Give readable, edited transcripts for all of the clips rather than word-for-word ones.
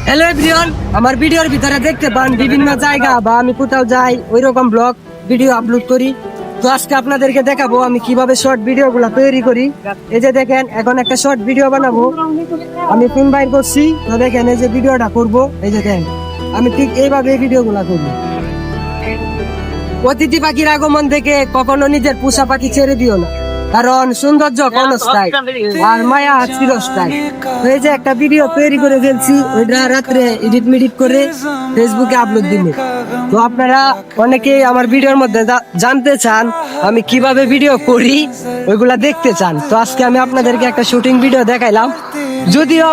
Hello everyone, আমার ভিডিওর ভিতরে দেখতে পান বিভিন্ন জায়গা বা আমি কোথাও যাই ওই রকম ব্লগ ভিডিও আপলোড করি। তো আজকে আপনাদেরকে দেখাবো আমি কিভাবে শর্ট ভিডিও গুলা তৈরি করি। এই যে দেখেন, এখন একটা শর্ট ভিডিও বানাবো, আমি ফোন বাইর করছি। তো দেখেন এই যে ভিডিওটা করবো, এই যে দেখেন আমি ঠিক এইভাবে ভিডিও গুলা করবো। অতিথি পাখির আগমন থেকে কখনো নিজের পোষা পাখি ছেড়ে দিও না, কারণ সৌন্দর্য ক্ষণস্থায়ী আর মায়া চিরস্থায়ী। এই যে একটা ভিডিও তৈরি করে ফেলছি, ওইটা রাত্রে এডিট মিডিট করে ফেসবুকে আপলোড দিব। তো আপনারা অনেকেই আমার ভিডিওর মধ্যে জানতে চান আমি কিভাবে ভিডিও করি, ওইগুলা দেখতে চান। তো আজকে আমি আপনাদেরকে একটা শুটিং ভিডিও দেখাইলাম। যদিও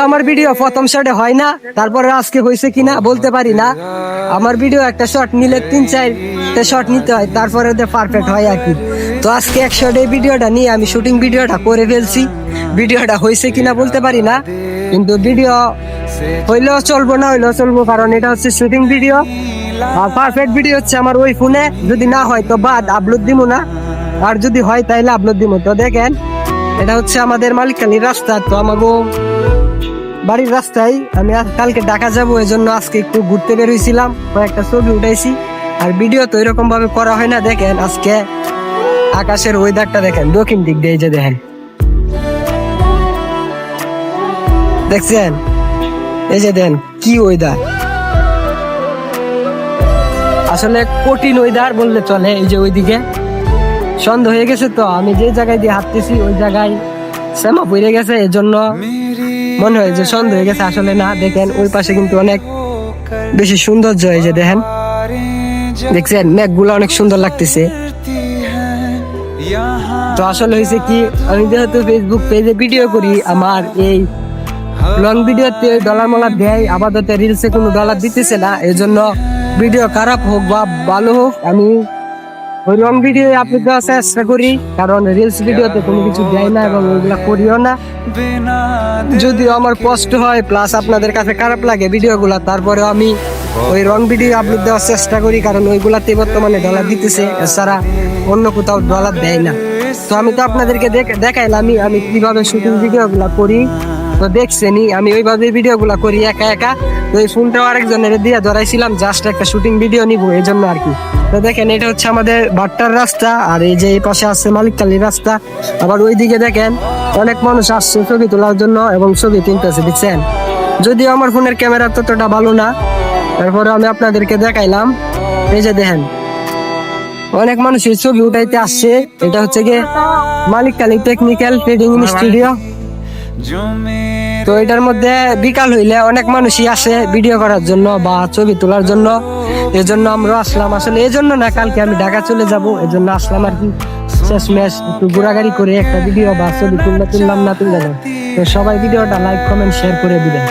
আমার ভিডিও প্রথম শটে হয় না, তারপরে আজকে হয়েছে কিনা বলতে পারি না। আমার ভিডিও একটা শট নিলে 3-4টা শট নিতে হয়, তারপরে ওদের পারফেক্ট হয় আর কি। তো আজকে এক শটে ভিডিওটা নিয়ে আমি শুটিং ভিডিওটা করে ফেলছি। ভিডিওটা হয়েছে কিনা বলতে পারি না, কিন্তু ভিডিও হইলেও চলবো, না হইলেও চলবো, কারণ এটা হচ্ছে শুটিং ভিডিও। আর পারফেক্ট ভিডিও হচ্ছে আমার ওই ফোনে, যদি না হয় তো বাদ আপলোড দিব না, আর যদি হয় তাইলে আপলোড দিব। তো দেখেন, এটা হচ্ছে আমাদের মালিকানির রাস্তা। তো আমাকে বাড়ির রাস্তায় আমি কালকে ঢাকা যাবো, এই জন্য আজকে একটু ঘুরতে বেরোইছিলাম, কয়েকটা ছবি উঠাইছি। আর ভিডিও তো এরকম ভাবে করা হয় না। দেখেন আজকে আকাশের ওয়েদারটা দেখেন, দক্ষিণ দিক দিয়ে, এই যে দেখেন, দেখছেন এই যে দেখেন কি ওয়েদার, আসলে কঠিন ওয়েদার বললে চলে। এই যে ওইদিকে সন্ধ্যা হয়ে গেছে, তো আমি যে জায়গায় দিয়ে হাঁটতেছি ওই জায়গায় শ্যামা পড়ে গেছে, এই জন্য মনে হয় যে সন্ধ্যা হয়ে গেছে, আসলে না। দেখেন ওই পাশে কিন্তু অনেক বেশি সৌন্দর্য, এই যে দেখেন, দেখছেন মেঘগুলো অনেক সুন্দর লাগতেছে। তো আসলে হয়েছে কি, আমি যেহেতু ফেসবুক পেজে ভিডিও করি, আমার এই লং ভিডিওতে ডলার মলার দেয়, আপাতত রিলসে কোনো ডলার দিতেছে না। এই জন্য ভিডিও খারাপ হোক বা ভালো হোক, আমি ওই লং ভিডিও আপলোড দেওয়ার চেষ্টা করি, কারণ রিলস ভিডিওতে কোনো কিছু দেয় না এবং ওইগুলা করিও না। যদিও আমার কষ্ট হয়, প্লাস আপনাদের কাছে খারাপ লাগে ভিডিওগুলা, তারপরে আমি ওই রং ভিডিও আপলোড দেওয়ার চেষ্টা করি, কারণ ওইগুলাতে বর্তমানে ডলার দিতেছে, এছাড়া অন্য কোথাও ডলার দেয় না। তো আমি তো আপনাদেরকে দেখাইলাম আমি কিভাবে শুটিং ভিডিওগুলা করি। তো দেখছেনই আমি ওইভাবে ভিডিওগুলা করি একা একা। তো এই ফোনটাও আরেকজনের দিয়ে ধরাইছিলাম, জাস্ট একটা শুটিং ভিডিও নিব এই জন্য আর কি। তো দেখেন, এটা হচ্ছে আমাদের বাট্টার রাস্তা, আর এই যে এই পাশে আছে মালিককালীর রাস্তা। আবার ওইদিকে দেখেন অনেক মানুষ আসছে ছবি তোলার জন্য এবং ছবি তুলতেছে, দেখছেন। যদিও আমার ফোনের ক্যামেরা ততটা ভালো না, তারপরে আমি আপনাদেরকে দেখাইলাম। এই যে দেখেন অনেক মানুষ এই ছবি উঠাইতে আসছে। এটা হচ্ছে গিয়ে মালিককালী টেকনিক্যাল ট্রেডিং স্টুডিও। তো এটার মধ্যে বিকাল হইলে অনেক মানুষই আসে ভিডিও করার জন্য বা ছবি তোলার জন্য, এজন্য আমরা আসলাম। আসলে এই জন্য না, কালকে আমি ঢাকা চলে যাব, এজন্য আসলাম আর কি। শেষমেশ একটু ঘোরাঘুরি করে একটা ভিডিও বা ছবি তুললাম না তুললাম। তো সবাই ভিডিওটা লাইক কমেন্ট শেয়ার করে দিবেন।